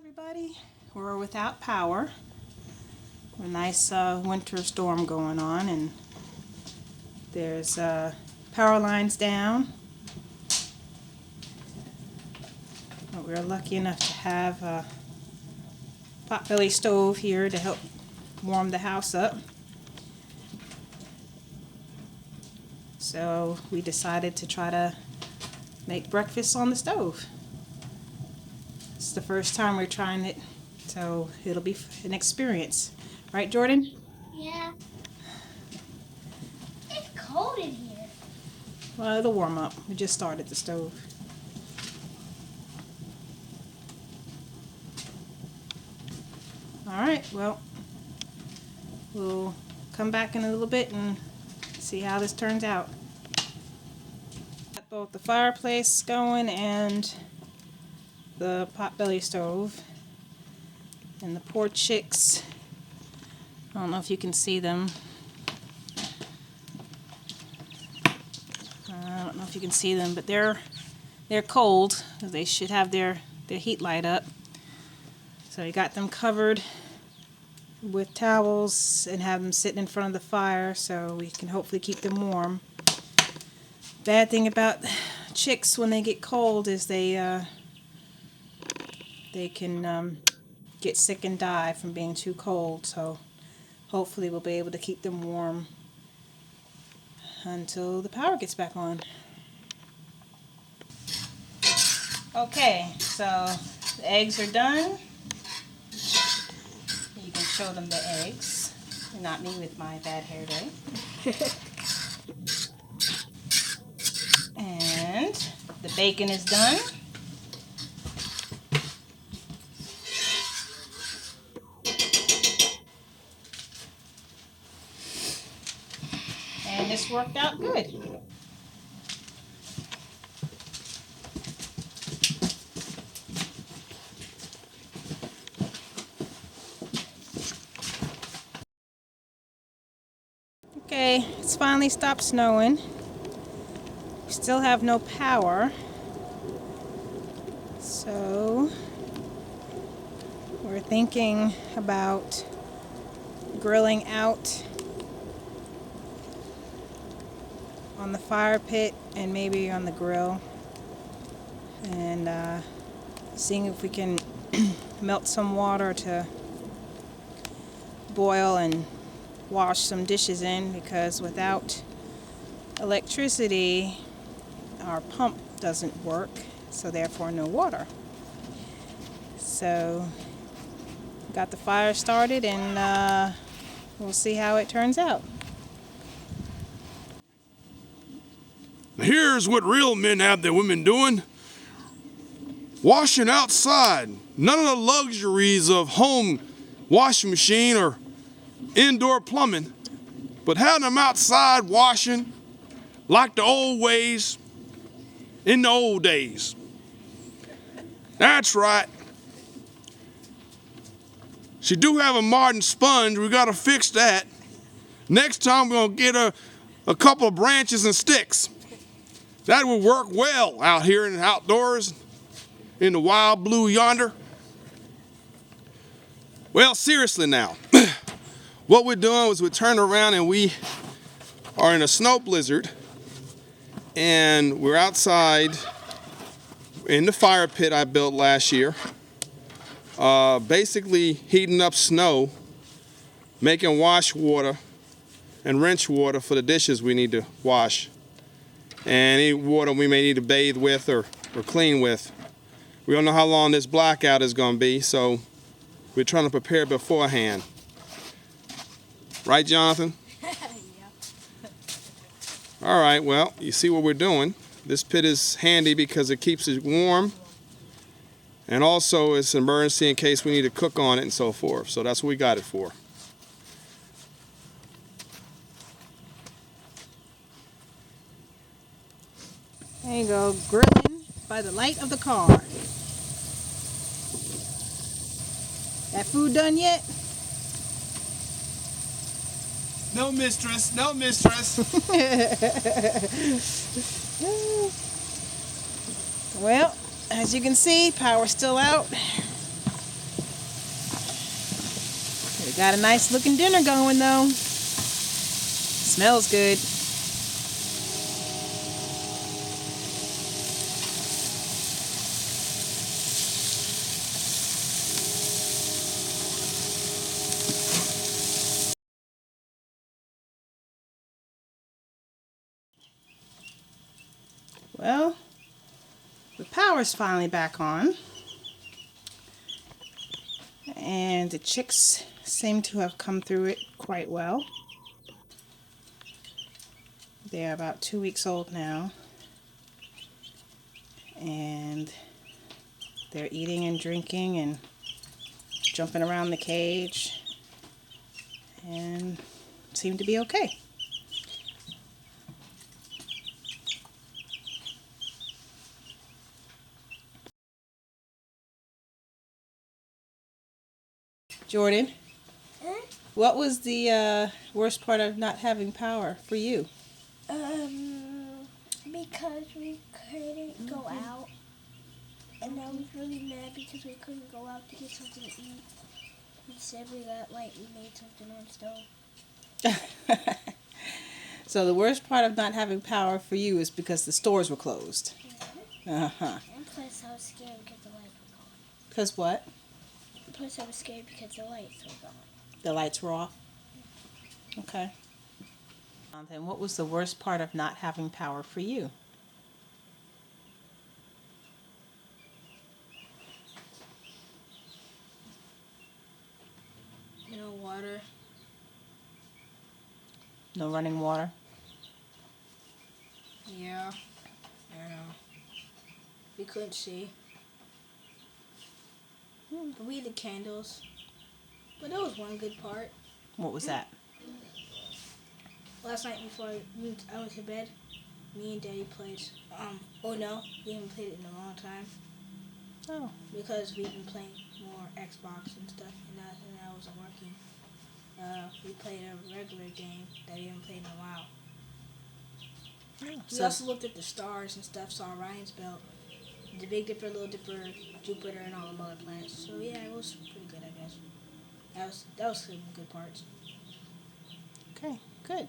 Everybody, we're without power. A nice winter storm going on, and there's power lines down. But we're lucky enough to have a potbelly stove here to help warm the house up. So we decided to try to make breakfast on the stove. It's the first time we're trying it, so it'll be an experience. Right, Jordan? Yeah. It's cold in here. Well, it'll warm up. We just started the stove. Alright, well, we'll come back in a little bit and see how this turns out. Got both the fireplace going and the potbelly stove. And the poor chicks, I don't know if you can see them. I don't know if you can see them, but they're cold. They should have their heat light up. So we got them covered with towels and have them sitting in front of the fire so we can hopefully keep them warm. Bad thing about chicks when they get cold is they can get sick and die from being too cold, so hopefully we'll be able to keep them warm until the power gets back on. Okay, so the eggs are done. You can show them the eggs, not me with my bad hair day. And the bacon is done. And this worked out good. Okay, it's finally stopped snowing. We still have no power. So we're thinking about grilling out on the fire pit and maybe on the grill, and seeing if we can melt some water to boil and wash some dishes in, because without electricity our pump doesn't work, so therefore no water. So got the fire started, and we'll see how it turns out. Here's what real men have their women doing. Washing outside. None of the luxuries of home washing machine or indoor plumbing, but having them outside washing like the old ways in the old days. That's right. She do have a modern sponge. We got to fix that. Next time we're going to get a couple of branches and sticks. That would work well out here in the outdoors, in the wild blue yonder. Well, seriously now, what we're doing is we turn around and we are in a snow blizzard, and we're outside in the fire pit I built last year, basically heating up snow, making wash water and rinse water for the dishes we need to wash, and any water we may need to bathe with or clean with. We don't know how long this blackout is going to be, so we're trying to prepare beforehand. Right, Jonathan? Yeah. All right, well, you see what we're doing. This pit is handy because it keeps it warm, and also it's an emergency in case we need to cook on it and so forth. So that's what we got it for. There you go, grilling by the light of the car. That food done yet? No, mistress. No, mistress. Well, as you can see, power's still out. We got a nice looking dinner going though. Smells good. Well, the power's finally back on. And the chicks seem to have come through it quite well. They're about 2 weeks old now. And they're eating and drinking and jumping around the cage. And seem to be okay. Jordan, what was the worst part of not having power for you? Because we couldn't go out, and I was really mad because we couldn't go out to get something to eat. Instead, we made something on stove. So the worst part of not having power for you is because the stores were closed. Uh-huh. And plus, I was scared because the lights were gone. Because what? Plus, I was scared because the lights were gone. The lights were off? Okay. Then what was the worst part of not having power for you? No water. No running water? Yeah. We couldn't see. But we had the candles. But that was one good part. What was that? Last night before I went to bed, me and Daddy played. Oh no, we haven't played it in a long time Oh. because we've been playing more Xbox and stuff, and I wasn't working. We played a regular game that we haven't played in a while. We So, also looked at the stars and stuff, saw Orion's belt, the Big Dipper, Little Dipper, Jupiter, and all the other planets. So yeah, it was pretty good, I guess. That was some good parts. okay, good.